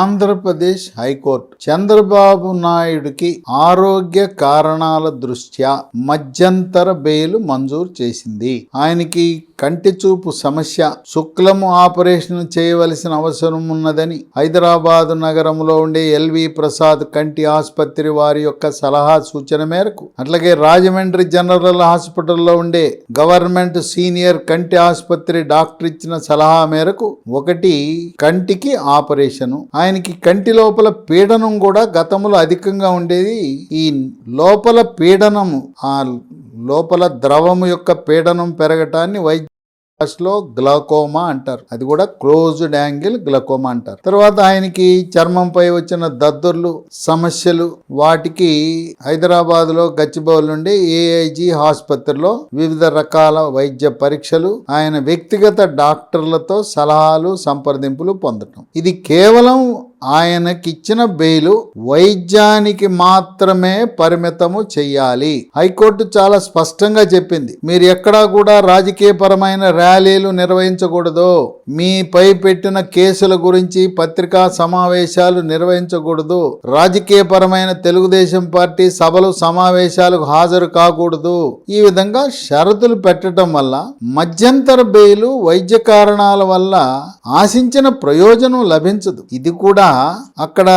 Andhra Pradesh high court Chandrababu నాయుడుకి ఆరోగ్య కారణాల దృష్ట్యా మధ్యంతర బెయిల్ మంజూరు చేసింది. ఆయనకి కంటి చూపు సమస్య, శుక్లము ఆపరేషన్ చేయవలసిన అవసరం ఉన్నదని హైదరాబాద్ నగరంలో ఉండే ఎల్వి ప్రసాద్ కంటి ఆసుపత్రి వారి యొక్క సలహా సూచన మేరకు, అట్లాగే రాజమండ్రి జనరల్ హాస్పిటల్లో ఉండే గవర్నమెంట్ సీనియర్ కంటి ఆసుపత్రి డాక్టర్ ఇచ్చిన సలహా మేరకు ఒకటి కంటికి ఆపరేషను. ఆయనకి కంటి లోపల పీడనం కూడా గతంలో అధికంగా ఉండేది. ఈ లోపల పీడనము, ఆ లోపల ద్రవము యొక్క పీడనం పెరగటాన్ని లో గ్లాకోమా అంటారు. అది కూడా క్లోజ్డ్ యాంగిల్ గ్లాకోమా అంటారు. తర్వాత ఆయనకి చర్మంపై వచ్చిన దద్దుర్లు సమస్యలు, వాటికి హైదరాబాద్ లో గచ్చిబౌలి నుండి ఏఐజీ ఆసుపత్రిలో వివిధ రకాల వైద్య పరీక్షలు, ఆయన వ్యక్తిగత డాక్టర్లతో సలహాలు సంప్రదింపులు పొందటం. ఇది కేవలం ఆయనకిచ్చిన బెయిలు వైద్యానికి మాత్రమే పరిమితము చెయ్యాలి. హైకోర్టు చాలా స్పష్టంగా చెప్పింది, మీరు ఎక్కడా కూడా రాజకీయపరమైన ర్యాలీలు నిర్వహించకూడదు, మీపై పెట్టిన కేసుల గురించి పత్రికా సమావేశాలు నిర్వహించకూడదు, రాజకీయపరమైన తెలుగుదేశం పార్టీ సభలు సమావేశాలకు హాజరు కాకూడదు. ఈ విధంగా షరతులు పెట్టడం వల్ల మధ్యంతర బెయిలు వైద్య కారణాల వల్ల ఆశించిన ప్రయోజనం లభించదు. ఇది కూడా అక్కడ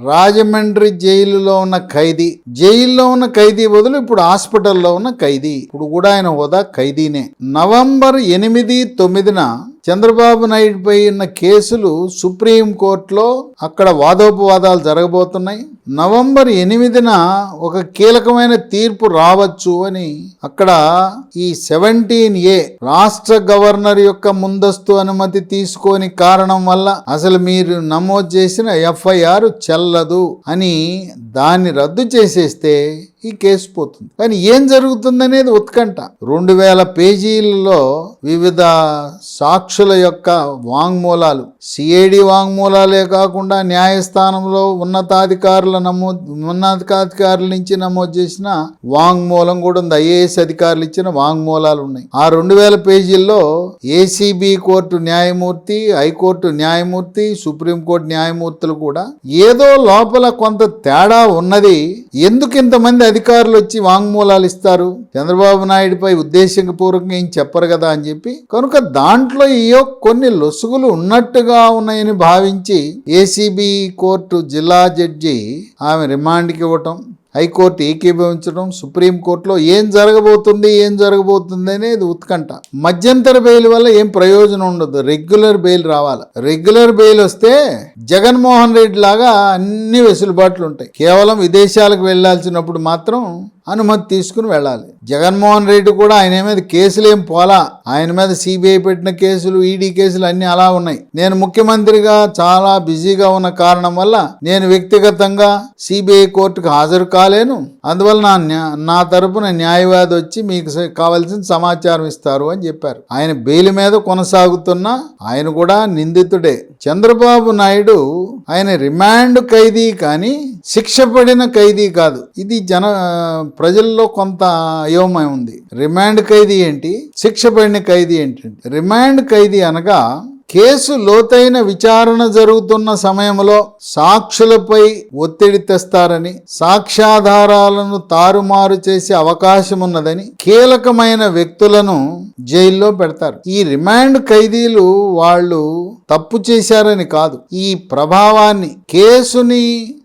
రాజమండ్రి జైలులో ఉన్న ఖైదీ, జైల్లో ఉన్న ఖైదీ బదులు ఇప్పుడు హాస్పిటల్లో ఉన్న ఖైదీ. ఇప్పుడు కూడా ఆయన హోదా ఖైదీనే. నవంబర్ 8, 9న చంద్రబాబు నాయుడు పై ఉన్న కేసులు సుప్రీం కోర్టులో అక్కడ వాదోపవాదాలు జరగబోతున్నాయి. నవంబర్ 8న ఒక కీలకమైన తీర్పు రావచ్చు అని అక్కడ ఈ 17A రాష్ట్ర గవర్నర్ యొక్క ముందస్తు అనుమతి తీసుకోని కారణం వల్ల అసలు మీరు నమోదు చేసిన FIR చెల్లదు అని దాన్ని రద్దు చేసేస్తే ఈ కేసు పోతుంది. కానీ ఏం జరుగుతుందనేది ఉత్కంఠ. 2000 పేజీలలో వివిధ సాక్షుల యొక్క వాంగ్మూలాలు, సిఐడి వాంగ్మూలాలే కాకుండా న్యాయస్థానంలో ఉన్నతాధికారుల నుంచి నమోదు చేసిన వాంగ్మూలం కూడా ఉంది. IAS అధికారులు ఇచ్చిన వాంగ్మూలాలు ఉన్నాయి. ఆ 2000 పేజీల్లో ACB కోర్టు న్యాయమూర్తి, హైకోర్టు న్యాయమూర్తి, సుప్రీంకోర్టు న్యాయమూర్తులు కూడా ఏదో లోపల కొంత తేడా ఉన్నది, ఎందుకు ఇంతమంది అధికారులు వచ్చి వాంగ్మూలాలు ఇస్తారు, చంద్రబాబు నాయుడుపై ఉద్దేశపూర్వకంగా ఏం చెప్పరు కదా అని చెప్పి, కనుక దాంట్లో ఏయో కొన్ని లొసుగులు ఉన్నట్టుగా ఉన్నాయని భావించి ACB కోర్టు జిల్లా జడ్జి ఆమె రిమాండ్కి ఇవ్వటం, హైకోర్టు ఏకీభవించడం, సుప్రీంకోర్టులో ఏం జరగబోతుంది అనేది ఉత్కంఠ. మధ్యంతర బెయిల్ వల్ల ఏం ప్రయోజనం ఉండదు, రెగ్యులర్ బెయిల్ రావాలి. రెగ్యులర్ బెయిల్ వస్తే జగన్మోహన్ రెడ్డి లాగా అన్ని వెసులుబాట్లు ఉంటాయి. కేవలం విదేశాలకు వెళ్లాల్సినప్పుడు మాత్రం అనుమతి తీసుకుని వెళ్ళాలి. జగన్మోహన్ రెడ్డి కూడా ఆయన మీద కేసులు ఏం పోలా, ఆయన మీద CBI పెట్టిన కేసులు, ED కేసులు అన్ని అలా ఉన్నాయి. నేను ముఖ్యమంత్రిగా చాలా బిజీగా ఉన్న కారణం వల్ల నేను వ్యక్తిగతంగా CBI కోర్టుకు హాజరు కాలేను, అందువల్ల నా తరపున న్యాయవాది వచ్చి మీకు కావాల్సిన సమాచారం ఇస్తారు అని చెప్పారు. ఆయన బెయిల్ మీద కొనసాగుతున్న ఆయన కూడా నిందితుడే. చంద్రబాబు నాయుడు ఆయన రిమాండ్ ఖైదీ కానీ శిక్ష పడిన ఖైదీ కాదు. ఇది ప్రజల్లో కొంత అయోమయం ఉంది. రిమాండ్ ఖైదీ ఏంటి, శిక్ష పడిన ఖైదీ ఏంటి? రిమాండ్ ఖైదీ అనగా కేసు లోతైన విచారణ జరుగుతున్న సమయంలో సాక్షులపై ఒత్తిడి తెస్తారని, సాక్ష్యాధారాలను తారుమారు చేసే అవకాశం ఉన్నదని కీలకమైన వ్యక్తులను జైల్లో పెడతారు. ఈ రిమాండ్ ఖైదీలు వాళ్ళు తప్పు చేశారని కాదు, ఈ ప్రభావాన్ని, కేసుని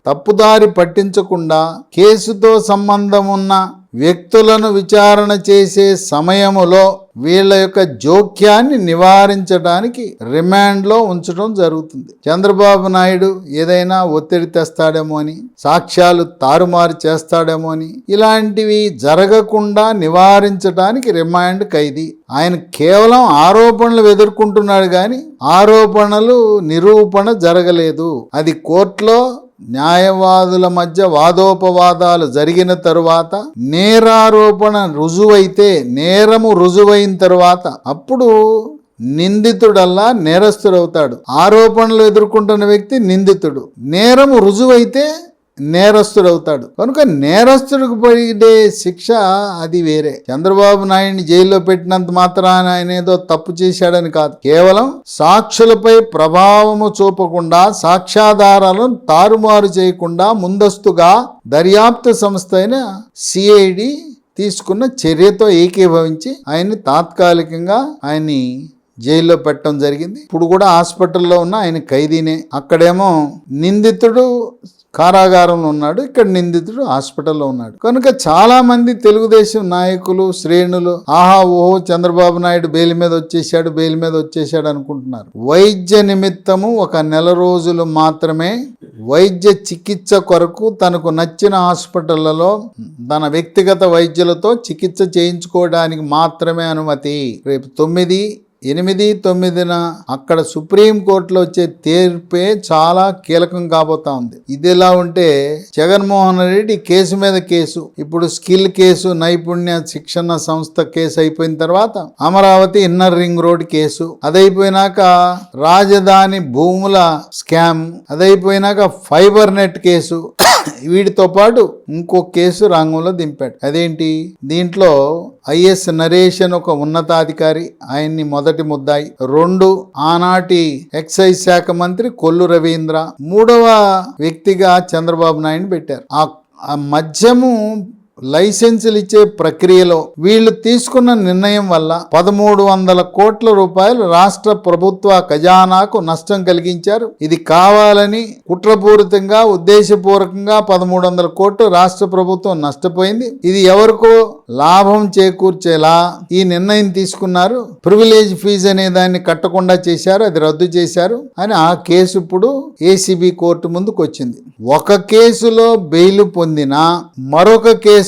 తప్పుదారి పట్టించకుండా కేసుతో సంబంధం ఉన్న వ్యక్తులను విచారణ చేసే సమయములో వీళ్ళ యొక్క జోక్యాన్ని నివారించడానికి రిమాండ్లో ఉంచడం జరుగుతుంది. చంద్రబాబు నాయుడు ఏదైనా ఒత్తిడి తెస్తాడేమో అని, సాక్ష్యాలు తారుమారు చేస్తాడేమో అని, ఇలాంటివి జరగకుండా నివారించడానికి రిమాండ్ ఖైదీ. ఆయన కేవలం ఆరోపణలు ఎదుర్కొంటున్నాడు కానీ ఆరోపణలు నిరూపణ జరగలేదు. అది కోర్టులో న్యాయవాదుల మధ్య వాదోపవాదాలు జరిగిన తరువాత నేరారోపణ రుజువైతే, నేరము రుజువైన తరువాత అప్పుడు నిందితుడల్లా నేరస్తుడవుతాడు. ఆరోపణలు ఎదుర్కొంటున్న వ్యక్తి నిందితుడు. నేరము రుజువైతే నేరస్తుడు అవుతాడు. కనుక నేరస్తుడికి పడే శిక్ష అది వేరే. చంద్రబాబు నాయుడిని జైల్లో పెట్టినంత మాత్రాన ఆయన ఏదో తప్పు చేశాడని కాదు, కేవలం సాక్షులపై ప్రభావము చూపకుండా, సాక్ష్యాధారాలను తారుమారు చేయకుండా ముందస్తుగా దర్యాప్తు సంస్థ అయిన సిఐడి తీసుకున్న చర్యతో ఏకీభవించి ఆయన్ని తాత్కాలికంగా ఆయన్ని జైల్లో పెట్టడం జరిగింది. ఇప్పుడు కూడా హాస్పిటల్లో ఉన్న ఆయన ఖైదీనే. అక్కడేమో నిందితుడు కారాగారంలో ఉన్నాడు, ఇక్కడ నిందితుడు హాస్పిటల్లో ఉన్నాడు. కనుక చాలా మంది తెలుగుదేశం నాయకులు, శ్రేణులు ఆహా ఓహో చంద్రబాబు నాయుడు బెయిల్ మీద వచ్చేసాడు అనుకుంటున్నారు. వైద్య నిమిత్తము 1 నెల రోజులు మాత్రమే వైద్య చికిత్స కొరకు తనకు నచ్చిన హాస్పిటళ్లలో తన వ్యక్తిగత వైద్యులతో చికిత్స చేయించుకోవడానికి మాత్రమే అనుమతి. రేపు 9, 8, 9న అక్కడ సుప్రీంకోర్టులో వచ్చే తీర్పే చాలా కీలకం కాబోతా ఉంది. ఇదిలా ఉంటే జగన్మోహన్ రెడ్డి కేసు మీద కేసు, ఇప్పుడు స్కిల్ కేసు, నైపుణ్య శిక్షణ సంస్థ కేసు అయిపోయిన తర్వాత Amaravati inner ring road case, అదైపోయినాక రాజధాని భూముల స్కామ్, అదైపోయినాక ఫైబర్ నెట్ కేసు, వీటితో పాటు ఇంకో కేసు రంగంలో దింపాడు. అదేంటి, దీంట్లో ఐఎస్ నరేష్ అని ఒక ఉన్నతాధికారి, ఆయన్ని మొదటి ముద్దాయి, 2 ఆనాటి ఎక్సైజ్ శాఖ మంత్రి కొల్లు రవీంద్ర, 3వ వ్యక్తిగా చంద్రబాబు నాయుడు పెట్టారు. ఆ మద్యము లైసెన్సులు ఇచ్చే ప్రక్రియలో వీళ్ళు తీసుకున్న నిర్ణయం వల్ల 1,300 కోట్ల రూపాయలు రాష్ట్ర ప్రభుత్వ ఖజానాకు నష్టం కలిగించారు. ఇది కావాలని కుట్రపూరితంగా, ఉద్దేశపూర్వకంగా 1,300 కోట్లు రాష్ట్ర ప్రభుత్వం నష్టపోయింది. ఇది ఎవరికో లాభం చేకూర్చేలా ఈ నిర్ణయం తీసుకున్నారు. ప్రివిలేజ్ ఫీజు అనే దాన్ని కట్టకుండా చేశారు, అది రద్దు చేశారు అని ఆ కేసు ఇప్పుడు ఏసీబీ కోర్టు ముందుకు వచ్చింది. ఒక కేసులో బెయిల్ పొందిన మరొక కేసులో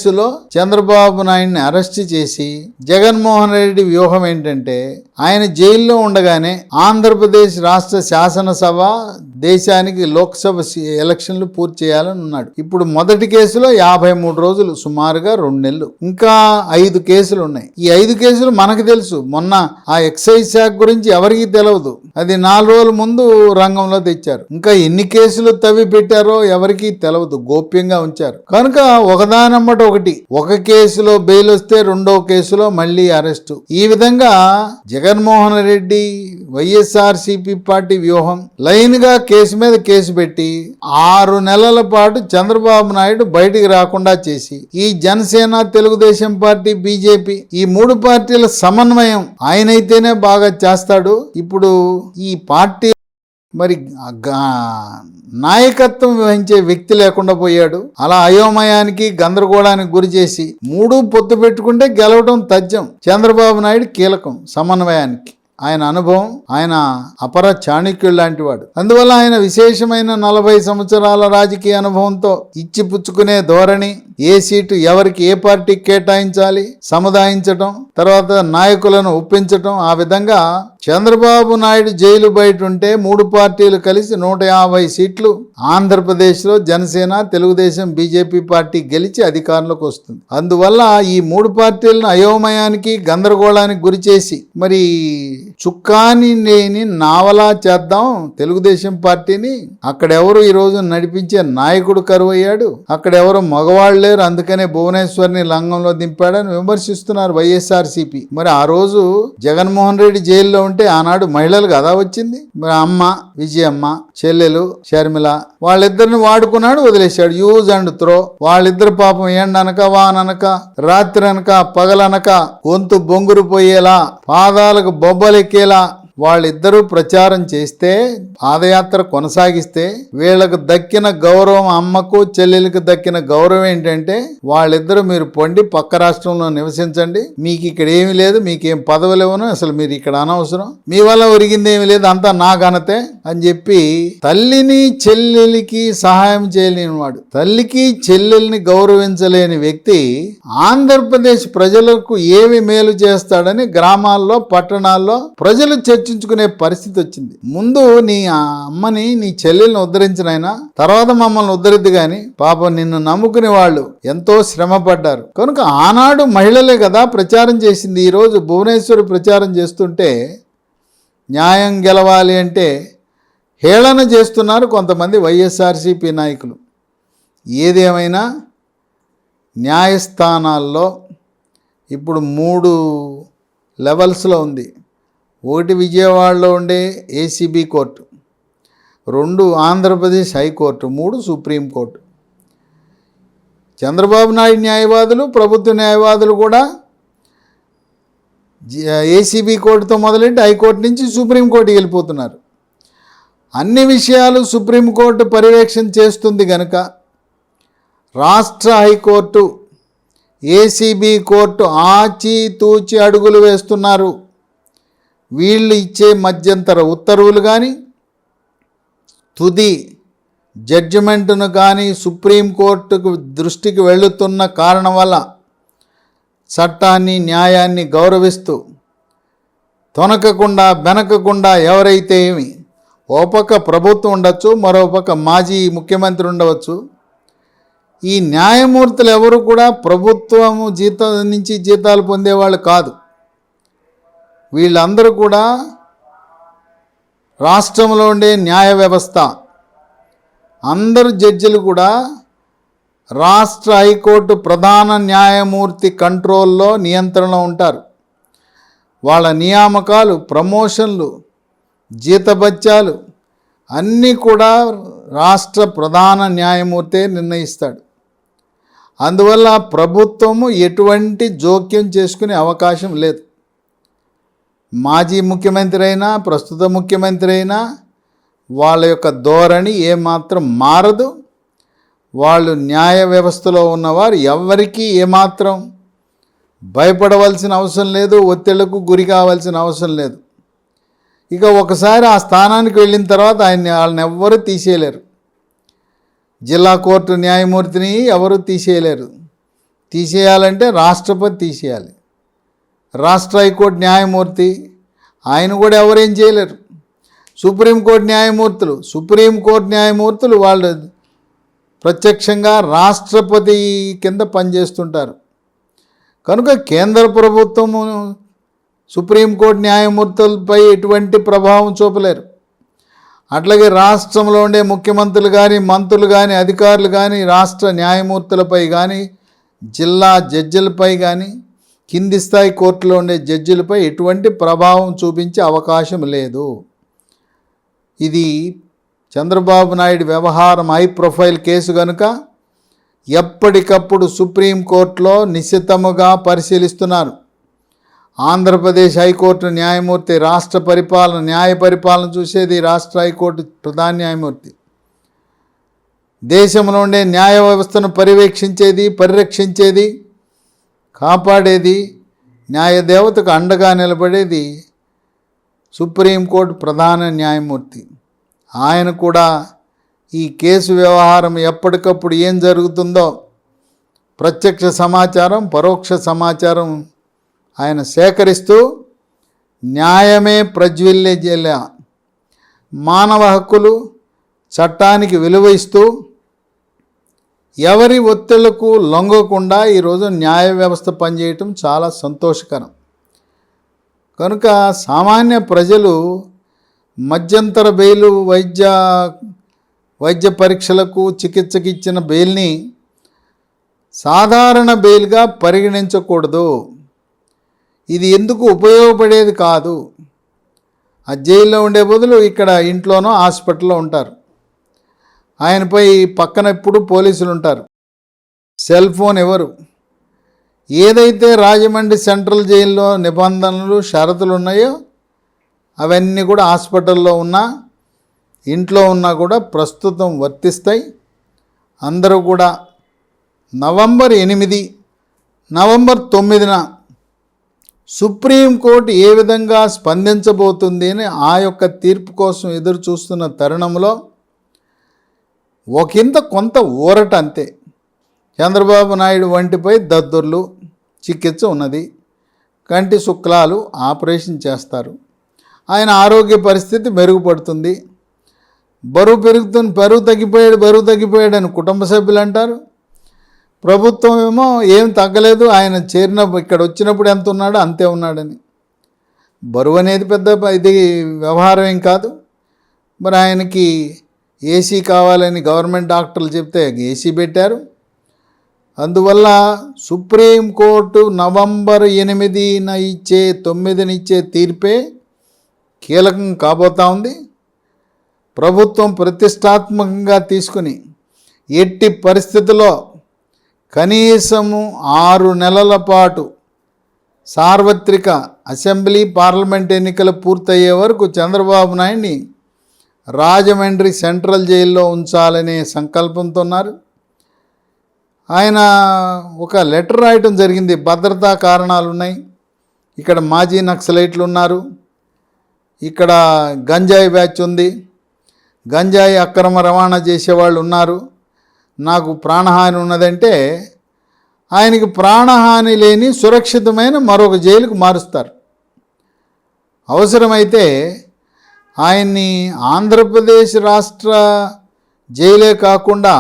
చంద్రబాబు నాయుడిని అరెస్ట్ చేసి, జగన్మోహన్ రెడ్డి వ్యూహం ఏంటంటే ఆయన జైల్లో ఉండగానే ఆంధ్రప్రదేశ్ రాష్ట్ర శాసనసభ, దేశానికి లోక్సభ ఎలక్షన్లు పూర్తి చేయాలని ఉన్నాడు. ఇప్పుడు మొదటి కేసులో 53 రోజులు, సుమారుగా 2 నెలలు. ఇంకా 5 కేసులు ఉన్నాయి. ఈ 5 కేసులు మనకు తెలుసు. మొన్న ఆ ఎక్సైజ్ శాఖ గురించి ఎవరికీ తెలియదు, అది 4 రోజుల ముందు రంగంలో తెచ్చారు. ఇంకా ఎన్ని కేసులు తవ్వి పెట్టారో ఎవరికీ తెలియదు, గోప్యంగా ఉంచారు. కనుక ఒకదానమ్మట ఒకటి, ఒక కేసులో బెయిల్ వస్తే 2వ కేసులో మళ్ళీ అరెస్టు. ఈ విధంగా జగన్మోహన్ రెడ్డి వైఎస్ఆర్సీపీ పార్టీ వ్యూహం లైన్ గా కేసు మీద కేసు పెట్టి 6 నెలల పాటు చంద్రబాబు నాయుడు బయటికి రాకుండా చేసి, ఈ జనసేన, తెలుగుదేశం పార్టీ, బీజేపీ ఈ 3 పార్టీల సమన్వయం ఆయనైతేనే బాగా చేస్తాడు. ఇప్పుడు ఈ పార్టీ మరి నాయకత్వం వహించే వ్యక్తి లేకుండా పోయాడు. అలా అయోమయానికి, గందరగోళానికి గురి చేసి 3 పొత్తు పెట్టుకుంటే గెలవడం తథ్యం. చంద్రబాబు నాయుడు కీలకం సమన్వయానికి. ఆయన అనుభవం, ఆయన అపర చాణక్యుడు లాంటి వాడు. అందువల్ల ఆయన విశేషమైన 40 సంవత్సరాల రాజకీయ అనుభవంతో ఇచ్చిపుచ్చుకునే ధోరణి, ఏ సీటు ఎవరికి ఏ పార్టీకి కేటాయించాలి, సముదాయించటం, తర్వాత నాయకులను ఒప్పించటం, ఆ విధంగా చంద్రబాబు నాయుడు జైలు బయట ఉంటే 3 పార్టీలు కలిసి 150 సీట్లు ఆంధ్రప్రదేశ్లో జనసేన, తెలుగుదేశం, బీజేపీ పార్టీ గెలిచి అధికారంలోకి వస్తుంది. అందువల్ల ఈ 3 పార్టీలను అయోమయానికి, గందరగోళానికి గురి చేసి మరి చుక్కాని లేని నావలా చేద్దాం తెలుగుదేశం పార్టీని. అక్కడెవరు ఈరోజు నడిపించే నాయకుడు కరువయ్యాడు, అక్కడెవరు మగవాళ్ళు లేరు, అందుకనే భువనేశ్వర్ని లంగంలో దింపాడని విమర్శిస్తున్నారు వైఎస్ఆర్సీపీ. మరి ఆ రోజు జగన్మోహన్ రెడ్డి జైల్లో ఉంటే ఆనాడు మహిళలు కదా వచ్చింది. మరి అమ్మ విజయమ్మ, చెల్లెలు షర్మిల, వాళ్ళిద్దరిని వాడుకున్నాడు, వదిలేశాడు. Use and throw. వాళ్ళిద్దరు పాపం ఎండనక, వాననక, రాత్రి అనక, పగలనక, గొంతు బొంగురు పోయేలా, పాదాలకు బొబ్బలెక్కేలా వాళ్ళిద్దరూ ప్రచారం చేస్తే, పాదయాత్ర కొనసాగిస్తే వీళ్ళకు దక్కిన గౌరవం, అమ్మకు చెల్లెలకు దక్కిన గౌరవం ఏంటంటే వాళ్ళిద్దరూ మీరు పొండి పక్క రాష్ట్రంలో నివసించండి, మీకు ఇక్కడ ఏమీ లేదు, మీకేం పదవులు ఇవ్వను, అసలు మీరు ఇక్కడ అనవసరం, మీ వల్ల ఒరిగింది ఏమీ లేదు, అంతా నా ఘనతే అని చెప్పి తల్లిని చెల్లెలికి సహాయం చేయలేని వాడు, తల్లికి చెల్లెల్ని గౌరవించలేని వ్యక్తి ఆంధ్రప్రదేశ్ ప్రజలకు ఏమి మేలు చేస్తాడని గ్రామాల్లో, పట్టణాల్లో ప్రజలు చర్చించుకునే పరిస్థితి వచ్చింది. ముందు నీ అమ్మని, నీ చెల్లెల్ని ఉద్ధరించినైనా తర్వాత మమ్మల్ని ఉద్ధరిద్దు గాని, పాపం నిన్ను నమ్ముకునే వాళ్ళు ఎంతో శ్రమ పడ్డారు. కనుక ఆనాడు మహిళలే కదా ప్రచారం చేసింది. ఈరోజు భువనేశ్వరి ప్రచారం చేస్తుంటే న్యాయం గెలవాలి అంటే హేళన చేస్తున్నారు కొంతమంది వైఎస్ఆర్సీపీ నాయకులు. ఏదేమైనా న్యాయస్థానాల్లో ఇప్పుడు 3 లెవెల్స్లో ఉంది. ఒకటి విజయవాడలో ఉండే ACB court, 2 Andhra Pradesh high court, 3 supreme court. Chandrababu Naidu న్యాయవాదులు, ప్రభుత్వ న్యాయవాదులు కూడా ఏసీబీ కోర్టుతో మొదలెట్టి హైకోర్టు నుంచి సుప్రీంకోర్టుకి వెళ్ళిపోతున్నారు. అన్ని విషయాలు సుప్రీంకోర్టు పర్యవేక్షణ చేస్తుంది కనుక రాష్ట్ర హైకోర్టు, ఏసీబీ కోర్టు ఆచితూచి అడుగులు వేస్తున్నారు. వీళ్ళు ఇచ్చే మధ్యంతర ఉత్తర్వులు కానీ తుది జడ్జిమెంటును కానీ సుప్రీంకోర్టుకు దృష్టికి వెళుతున్న కారణం వల్ల చట్టాన్ని, న్యాయాన్ని గౌరవిస్తూ తొనకకుండా బెనకకుండా ఎవరైతే ఏమి, ఓ పక్క ప్రభుత్వం ఉండొచ్చు, మరో పక్క మాజీ ముఖ్యమంత్రి ఉండవచ్చు, ఈ న్యాయమూర్తులు ఎవరు కూడా ప్రభుత్వము నుంచి జీతాలు పొందేవాళ్ళు కాదు. వీళ్ళందరూ కూడా రాష్ట్రంలో ఉండే న్యాయ వ్యవస్థ, అందరు జడ్జిలు కూడా రాష్ట్ర హైకోర్టు ప్రధాన న్యాయమూర్తి కంట్రోల్లో, నియంత్రణలో ఉంటారు. వాళ్ళ నియామకాలు, ప్రమోషన్లు, జీతభత్యాలు అన్నీ కూడా రాష్ట్ర ప్రధాన న్యాయమూర్తే నిర్ణయిస్తాడు. అందువల్ల ప్రభుత్వము ఎటువంటి జోక్యం చేసుకునే అవకాశం లేదు. మాజీ ముఖ్యమంత్రి అయినా, ప్రస్తుత ముఖ్యమంత్రి అయినా వాళ్ళ యొక్క ధోరణి ఏమాత్రం మారదు. వాళ్ళు న్యాయ వ్యవస్థలో ఉన్నవారు ఎవరికీ ఏమాత్రం భయపడవలసిన అవసరం లేదు, ఒత్తిళ్లకు గురి కావాల్సిన అవసరం లేదు. ఇక ఒకసారి ఆ స్థానానికి వెళ్ళిన తర్వాత వాళ్ళని ఎవ్వరూ తీసేయలేరు. జిల్లా కోర్టు న్యాయమూర్తిని ఎవరు తీసేయలేరు. తీసేయాలంటే రాష్ట్రపతి తీసేయాలి. రాష్ట్ర హైకోర్టు న్యాయమూర్తి ఆయన కూడా ఎవరేం చేయలేరు. సుప్రీంకోర్టు న్యాయమూర్తులు వాళ్ళు ప్రత్యక్షంగా రాష్ట్రపతి కింద పనిచేస్తుంటారు. కనుక కేంద్ర ప్రభుత్వము సుప్రీంకోర్టు న్యాయమూర్తులపై ఎటువంటి ప్రభావం చూపలేరు. అట్లాగే రాష్ట్రంలో ఉండే ముఖ్యమంత్రులు కానీ, మంత్రులు కానీ, అధికారులు కానీ, రాష్ట్ర న్యాయమూర్తులపై కానీ, జిల్లా జడ్జిలపై కానీ, కింది స్థాయి కోర్టులో ఉండే జడ్జిలపై ఎటువంటి ప్రభావం చూపించే అవకాశం లేదు. ఇది చంద్రబాబు నాయుడు వ్యవహారం హై ప్రొఫైల్ కేసు కనుక ఎప్పటికప్పుడు సుప్రీంకోర్టులో నిశితముగా పరిశీలిస్తున్నారు. ఆంధ్రప్రదేశ్ హైకోర్టు న్యాయమూర్తి, రాష్ట్ర న్యాయ పరిపాలన చూసేది రాష్ట్ర హైకోర్టు ప్రధాన న్యాయమూర్తి. దేశంలో ఉండే న్యాయ వ్యవస్థను పర్యవేక్షించేది, పరిరక్షించేది, కాపాడేది, న్యాయదేవతకు అండగా నిలబడేది సుప్రీంకోర్టు ప్రధాన న్యాయమూర్తి. ఆయన కూడా ఈ కేసు వ్యవహారం ఎప్పటికప్పుడు ఏం జరుగుతుందో ప్రత్యక్ష సమాచారం, పరోక్ష సమాచారం ఆయన సేకరిస్తూ న్యాయమే ప్రజ్వల్య జిల్ల, మానవ హక్కులు, చట్టానికి విలువ ఇస్తూ ఎవరి ఒత్తిళ్లకు లొంగకుండా ఈరోజు న్యాయ వ్యవస్థ పనిచేయటం చాలా సంతోషకరం. కనుక సామాన్య ప్రజలు మధ్యంతర బెయిలు, వైద్య పరీక్షలకు, చికిత్సకి ఇచ్చిన బెయిల్ని సాధారణ బెయిల్గా పరిగణించకూడదు. ఇది ఎందుకు ఉపయోగపడేది కాదు. ఆ జైల్లో ఉండే బదులు ఇక్కడ ఇంట్లోనో హాస్పిటల్లో ఉంటారు. ఆయనపై పక్కన ఎప్పుడు పోలీసులు ఉంటారు. సెల్ ఫోన్ ఎవరు. ఏదైతే రాజమండ్రి సెంట్రల్ జైల్లో నిబంధనలు, షరతులు ఉన్నాయో అవన్నీ కూడా హాస్పిటల్లో ఉన్నా, ఇంట్లో ఉన్నా కూడా ప్రస్తుతం వర్తిస్తాయి. అందరూ కూడా నవంబర్ 8, నవంబర్ 9న సుప్రీంకోర్టు ఏ విధంగా స్పందించబోతుంది అని ఆ యొక్క తీర్పు కోసం ఎదురు చూస్తున్న తరుణంలో కొంత ఊరట అంతే. చంద్రబాబు నాయుడు వంటిపై దద్దుర్లు, చికిత్స ఉన్నది, కంటి శుక్లాలు ఆపరేషన్ చేస్తారు, ఆయన ఆరోగ్య పరిస్థితి మెరుగుపడుతుంది, బరువు తగ్గిపోయాడు అని కుటుంబ సభ్యులు అంటారు. ప్రభుత్వం ఏమో ఏం తగ్గలేదు, ఆయన ఇక్కడ వచ్చినప్పుడు ఎంత ఉన్నాడో అంతే ఉన్నాడని. బరువు అనేది పెద్ద ఇది వ్యవహారం ఏం కాదు. మరి ఆయనకి ఏసీ కావాలని గవర్నమెంట్ డాక్టర్లు చెప్తే ఏసీ పెట్టారు. అందువల్ల సుప్రీంకోర్టు నవంబర్ 8న ఇచ్చే 9న ఇచ్చే తీర్పే కీలకం కాబోతా ఉంది. ప్రభుత్వం ప్రతిష్టాత్మకంగా తీసుకుని ఎట్టి పరిస్థితుల్లో కనీసము 6 నెలల పాటు సార్వత్రిక అసెంబ్లీ పార్లమెంట్ ఎన్నికలు పూర్తయ్యే వరకు చంద్రబాబు నాయుడిని రాజమండ్రి సెంట్రల్ జైల్లో ఉంచాలనే సంకల్పంతో ఉన్నారు. ఆయన ఒక లెటర్ రాయటం జరిగింది. భద్రతా కారణాలు ఉన్నాయి, ఇక్కడ మాజీ నక్సలైట్లు ఉన్నారు, ఇక్కడ గంజాయి బ్యాచ్ ఉంది, గంజాయి అక్రమ రవాణా చేసేవాళ్ళు ఉన్నారు, నాకు ప్రాణహాని ఉన్నదంటే ఆయనకి ప్రాణహాని లేని సురక్షితమైన మరొక జైలుకు మారుస్తారు. అవసరమైతే ఆయన్ని ఆంధ్రప్రదేశ్ రాష్ట్ర జైలే కాకుండా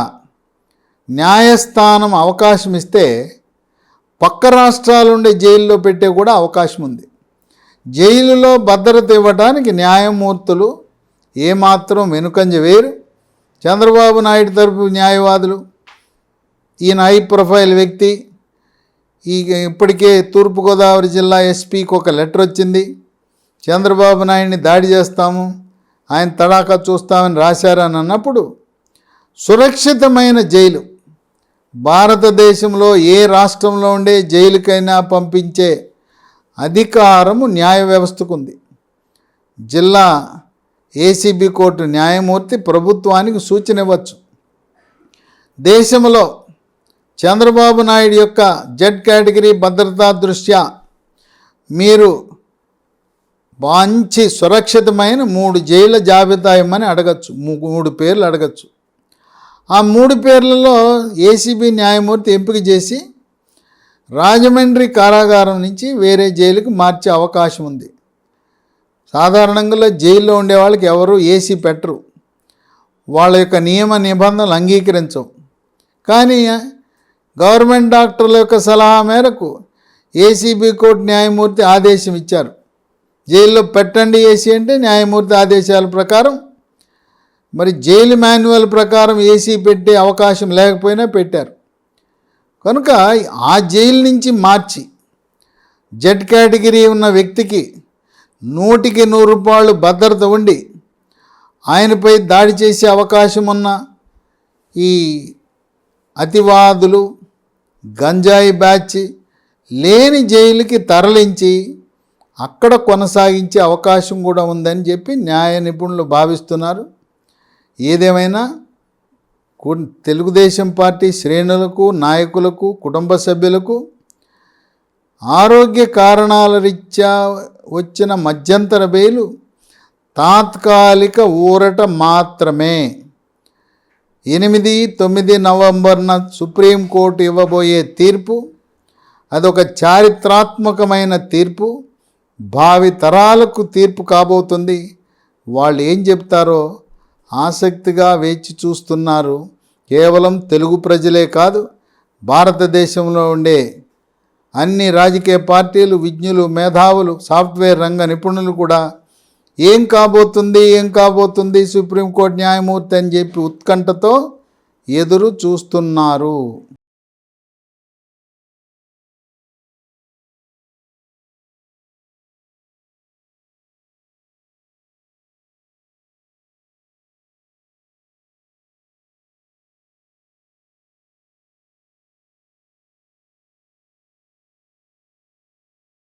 న్యాయస్థానం అవకాశం ఇస్తే పక్క రాష్ట్రాలుండే జైల్లో పెట్టే కూడా అవకాశం ఉంది. జైలులో భద్రత ఇవ్వడానికి న్యాయమూర్తులు ఏమాత్రం వెనుకంజ వేరు. చంద్రబాబు నాయుడు తరపు న్యాయవాదులు, ఈయన హై ప్రొఫైల్ వ్యక్తి, ఇప్పటికే తూర్పుగోదావరి జిల్లా ఎస్పీకి ఒక లెటర్ వచ్చింది, చంద్రబాబు నాయుడిని దాడి చేస్తాము, ఆయన తడాకా చూస్తామని రాశారని అన్నప్పుడు సురక్షితమైన జైలు భారతదేశంలో ఏ రాష్ట్రంలో ఉండే జైలుకైనా పంపించే అధికారము న్యాయ వ్యవస్థకు ఉంది. జిల్లా ఏసీబీ కోర్టు న్యాయమూర్తి ప్రభుత్వానికి సూచన ఇవ్వచ్చు. దేశంలో చంద్రబాబు నాయుడు యొక్క జెడ్ కేటగిరీ భద్రతా దృష్ట్యా మీరు మంచి సురక్షితమైన 3 జైళ్ళ జాబితా ఇమ్మని అడగచ్చు, 3 పేర్లు అడగచ్చు. ఆ 3 పేర్లలో ఏసీబీ న్యాయమూర్తి ఎంపిక చేసి రాజమండ్రి కారాగారం నుంచి వేరే జైలుకు మార్చే అవకాశం ఉంది. సాధారణంగా జైల్లో ఉండే వాళ్ళకి ఎవరు ఏసీ పెట్టరు, వాళ్ళ యొక్క నియమ నిబంధనలు అంగీకరించవు. కానీ గవర్నమెంట్ డాక్టర్ల యొక్క సలహా మేరకు ఏసీబీ కోర్టు న్యాయమూర్తి ఆదేశం ఇచ్చారు, జైల్లో పెట్టండి ఏసీ అంటే న్యాయమూర్తి ఆదేశాల ప్రకారం. మరి జైలు మాన్యువల్ ప్రకారం ఏసీ పెట్టే అవకాశం లేకపోయినా పెట్టారు. కనుక ఆ జైలు నుంచి మార్చి జెడ్ కేటగిరీ ఉన్న వ్యక్తికి 100కి 100 రూపాయలు భద్రత ఉండి ఆయనపై దాడి చేసే అవకాశం ఉన్న ఈ అతివాదులు, గంజాయి బ్యాచ్ లేని జైలుకి తరలించి అక్కడ కొనసాగించే అవకాశం కూడా ఉందని చెప్పి న్యాయ నిపుణులు భావిస్తున్నారు. ఏదేమైనా తెలుగుదేశం పార్టీ శ్రేణులకు, నాయకులకు, కుటుంబ సభ్యులకు ఆరోగ్య కారణాల రీత్యా వచ్చిన మధ్యంతర బెయిలు తాత్కాలిక ఊరట మాత్రమే. 8, 9 నవంబర్న సుప్రీంకోర్టు ఇవ్వబోయే తీర్పు అదొక చారిత్రాత్మకమైన తీర్పు, భావి తరాలకు తీర్పు కాబోతుంది. వాళ్ళు ఏం చెప్తారో ఆసక్తిగా వేచి చూస్తున్నారు. కేవలం తెలుగు ప్రజలే కాదు, భారతదేశంలో ఉండే అన్ని రాజకీయ పార్టీలు, విజ్ఞులు, మేధావులు, సాఫ్ట్వేర్ రంగ నిపుణులు కూడా ఏం కాబోతుంది సుప్రీంకోర్టు న్యాయమూర్తి అని చెప్పి ఉత్కంఠతో ఎదురు చూస్తున్నారు.